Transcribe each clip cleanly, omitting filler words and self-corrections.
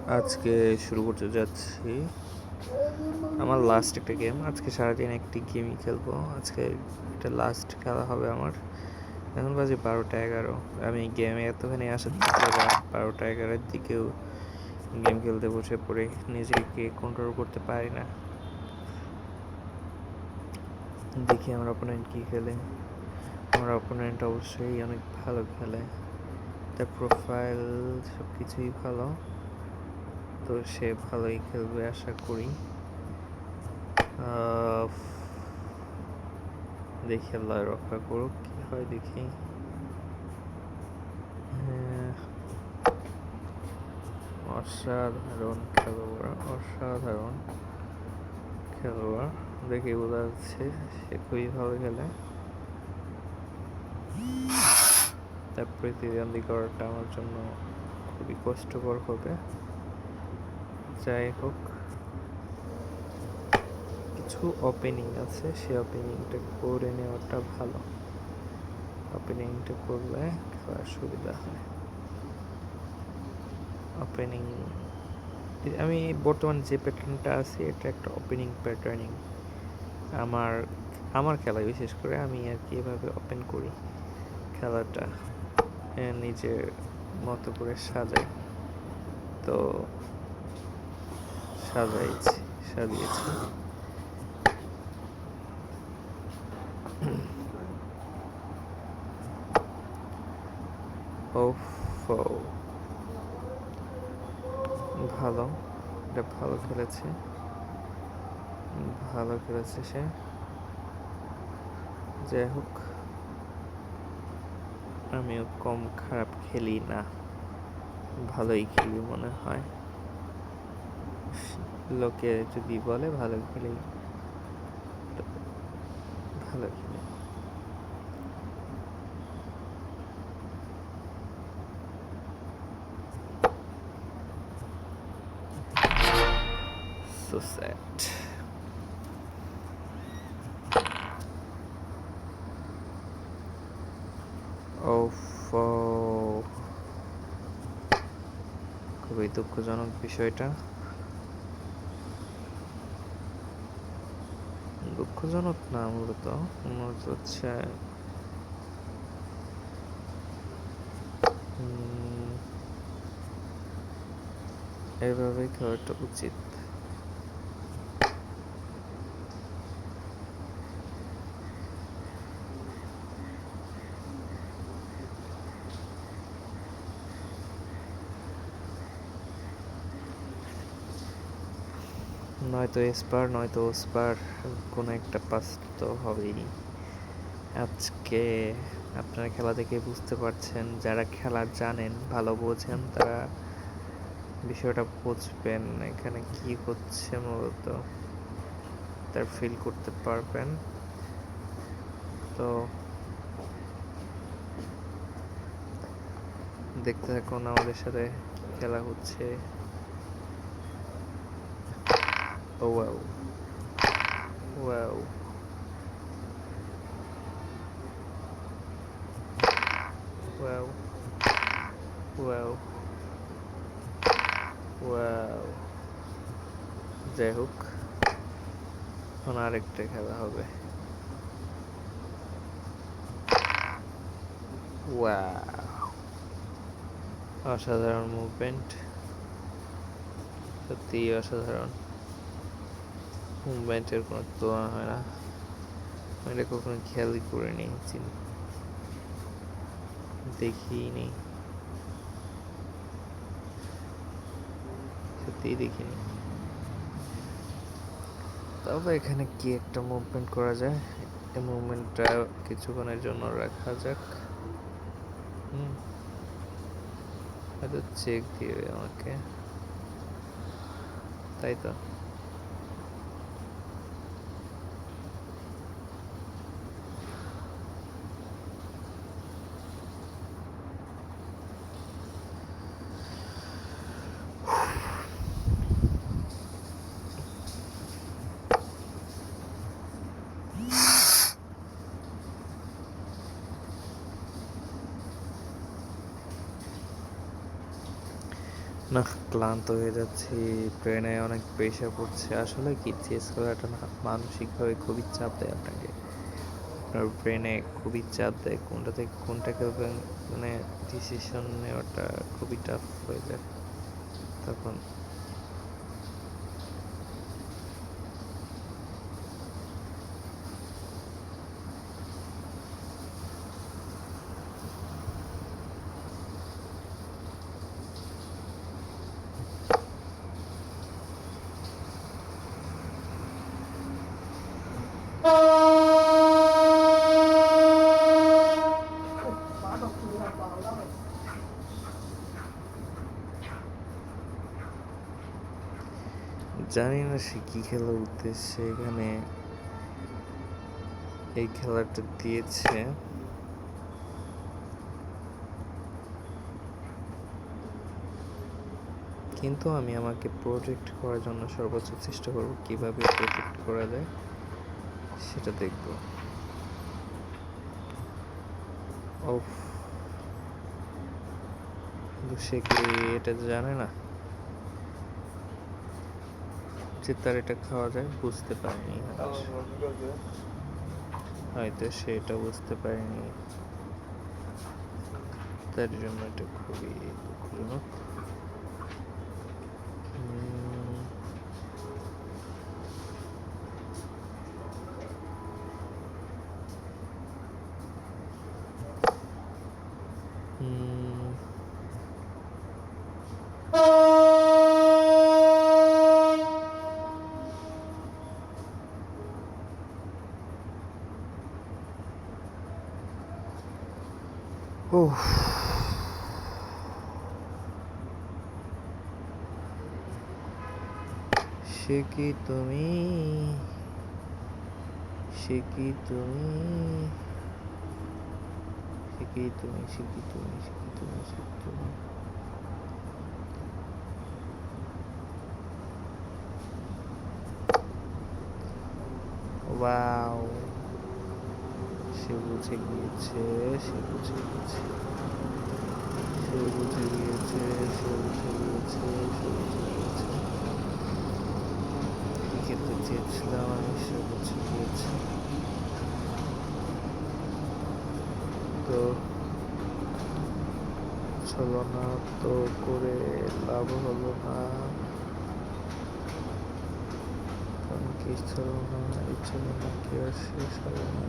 আজকে শুরু করতে যাচ্ছি আমার লাস্ট একটা গেম। আজকে সারাদিন একটি গেমই খেলবো। আজকে এটা লাস্ট খেলা হবে আমার। এখন বাজে 12টা 11। আমি গেমে এতখানি আসার থেকে 12টা 11-এর দিকেও গেম খেলতে বসে পড়ে নিজেকে কন্ট্রোল করতে পারি না। দেখি আমার অপোনেন্ট কী খেলে। আমার অপোনেন্ট অবশ্যই অনেক ভালো খেলে, তার প্রোফাইল সব কিছুই ভালো, তো সে ভালোই খেলবে আশা করি। দেখি আল্লাহ রক্ষা করুক, কি হয় দেখি। অসাধারণ খেলোয়াড়, অসাধারণ খেলোয়াড়, দেখে বোঝা যাচ্ছে সে খুবই ভালো খেলে। তার প্রতিদ্বন্দ্বী করাটা আমার জন্য খুবই কষ্টকর হবে। যাই হোক, কিছু ওপেনিং আছে, সে ওপেনিংটা করে নেওয়াটা ভালো। ওপেনিংটা করলে খেলার সুবিধা হয়। ওপেনিং আমি বর্তমান যে প্যাটার্নটা আছে এটা একটা ওপেনিং প্যাটার্নিং। আমার খেলায় বিশেষ করে আমি আর কি এভাবে ওপেন করি খেলাটা, নিজের মতো করে সাজাই। তো সাজিয়েছি। ভালো, এটা ভালো খেলেছে সে। যাই হোক, আমিও কম খারাপ খেলি না, ভালোই খেলি মনে হয়। লোকে যদি বলে ভালো খেলি, ভালো খেলি। So sad. খুবই দুঃখজনক বিষয়টা। দুঃখজনক না, মূলত হচ্ছে এভাবেই খেলাটা উচিত। নয়তো এসপার নয়তো ওসপার, কোনো একটা পাস তো হবেই। আজকে আপনারা খেলা দেখে বুঝতে পারছেন, যারা খেলা জানেন, ভালো বোঝেন, তারা বিষয়টা বুঝবেন এখানে কি হচ্ছে, মূলত তার ফিল করতে পারবেন। তো দেখতে থাকুন আমাদের সাথে খেলা হচ্ছে। Wow wow wow wow wow. যাই হোক, এখন আরেকটা খেলা হবে। ওয়াও, অসাধারণ মুভমেন্ট, সত্যিই অসাধারণ মুভমেন্টের কোনো তুলনা হয় না। এটা কখনো খেয়ালই করিনি, দেখিনি, সত্যিই দেখিনি। তবে এখানে কি একটা মুভমেন্ট করা যায়, এই মুভমেন্টটা কিছুক্ষণের জন্য রাখা যাক। হয়তো চেক দিবে আমাকে, তাই তো। না, ক্লান্ত হয়ে যাচ্ছি, ব্রেনে অনেক প্রেশার পড়ছে। আসলে কি চেস খেলাটা না মানসিকভাবে খুবই চাপ দেয় আপনাকে। আপনার ব্রেনে খুবই চাপ দেয়, কোনটা থেকে কোনটা খেলবেন মানে ডিসিশন নেওয়াটা খুবই টাফ হয়ে যায় তখন। জানি না সে কি খেলার উদ্দেশ্যে এখানে এই খেলাটা দিয়েছে, কিন্তু আমি আমাকে প্রোটেক্ট করার জন্য সর্বোচ্চ চেষ্টা করব, কিভাবে প্রোটেক্ট করা যায় সেটা দেখব। ওফ, কিন্তু সে কি এটা জানে না যে তার এটা খাওয়া যায়? বুঝতে পারেনি, হয়তো সে এটা বুঝতে পারেনি, তার জন্য এটা খুবই দুঃখজনক। সে কি তুমি, সে কি তুমি, সে কি তুমি, সে কি তুমি, সে কি তুমি, সে কি তুমি। ওয়াও, সে বুঝে গিয়েছে, সে বুঝে গিয়েছে, সে বুঝে গিয়েছে, সে বুঝে গিয়েছে, সে বুঝে গিয়েছে। কি খেলতে চেয়েছিলাম আমি, সে বুঝে গিয়েছে। তো ছলনা তো করে লাভ হলো না, কারণ কি ছলনা, এই ছলনা কি আর শেষ হবে না?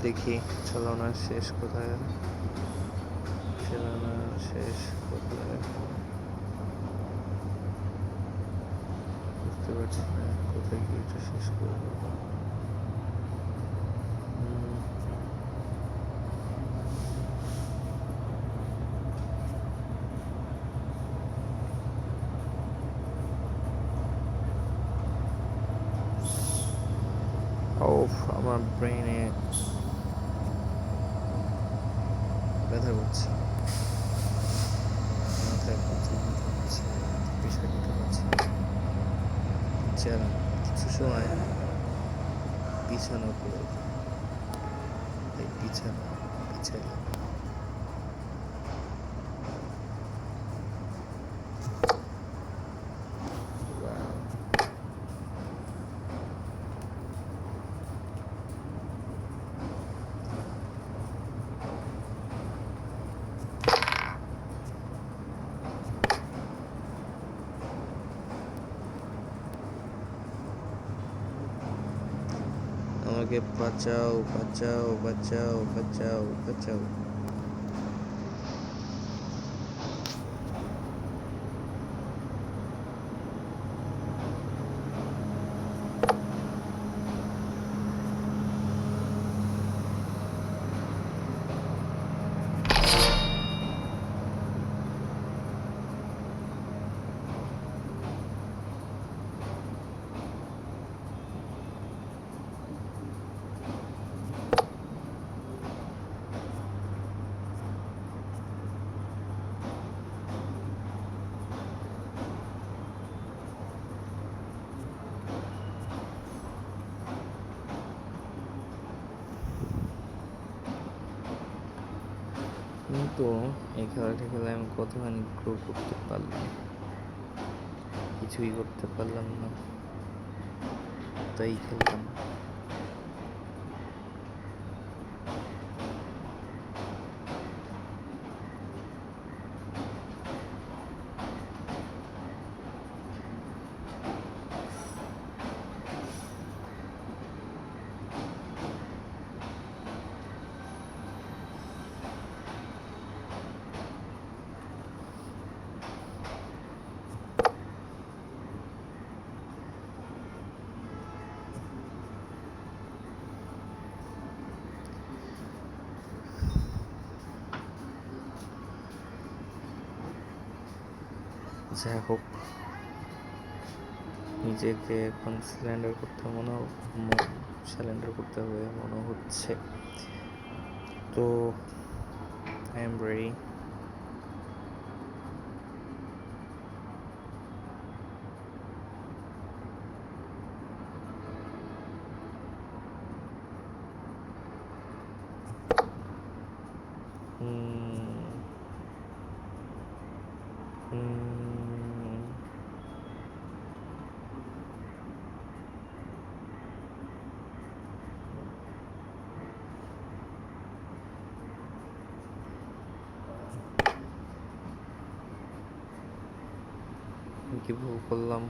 দেখি ছলনা শেষ কোথায়, ছলনা শেষ কোথায়, বুঝতে পারছি না কোথায় গিয়ে এটা শেষ করবো। আমার ব্রেনে ব্যথা করছে, মাথায় প্রচুর ব্যথা করছে, প্রেশার নিতে পারছি। কিছু সময় বিছানো করে বিছানা বিছাই। আমাকে বাঁচাও, বাঁচাও, বাঁচাও, বাঁচাও, বাঁচাও। কিন্তু এই খেলাটা খেলে আমি কতখানি গ্রো করতে পারলাম, কিছুই করতে পারলাম না, তাই খেললাম। যাই হোক, নিজেকে এখন সিলিন্ডার করতে হবে মনে হচ্ছে। তো আই এম রেডি। কি ভুল করলাম?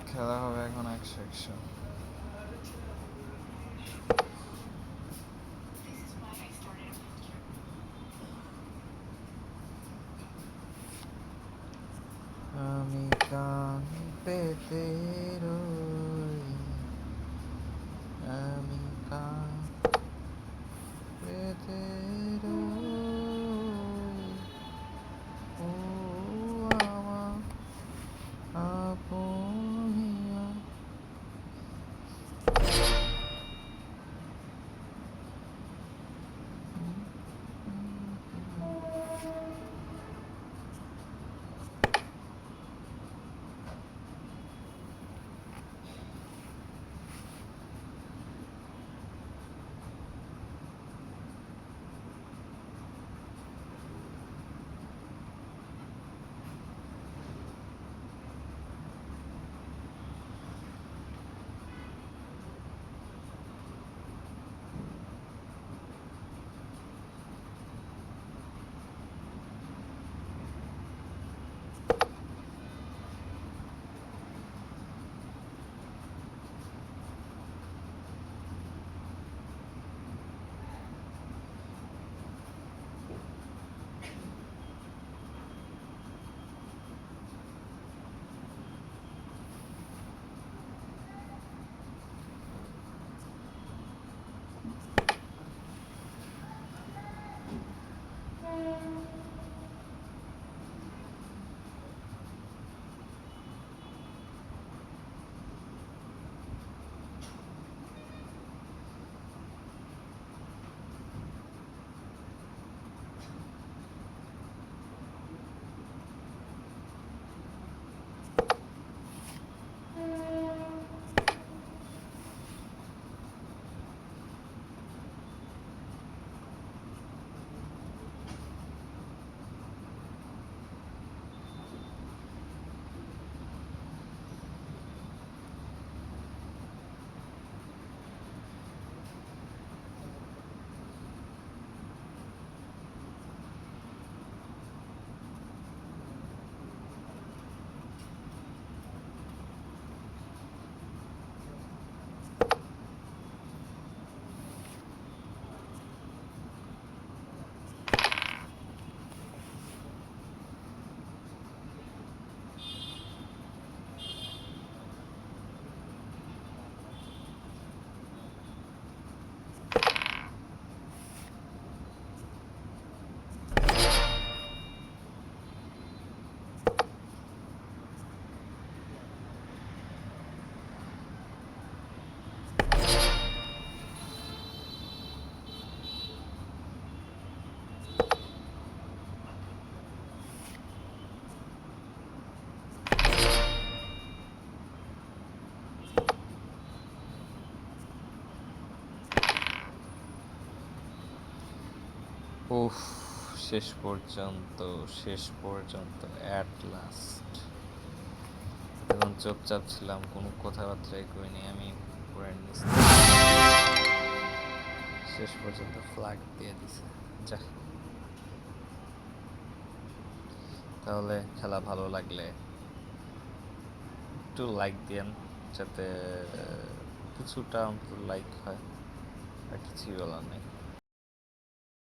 খেলা হবে এখন 100-100। আমি কান পেতে রই, আমি কান পেতে রই, ও আমার আপনিয়া। উফ, শেষ পর্যন্ত অ্যাট লাস্ট। তখন চুপচাপ ছিলাম, কোনো কথাবার্তাই কইনি আমি। পুরের নিচ শেষ পর্যন্ত ফ্ল্যাগ দিয়ে দিছে। যা, তাহলে খেলা ভালো লাগলে একটু লাইক দিয়েন, যাতে কিছুটা অন্তত লাইক হয়। আর কিছুই বলার নেই।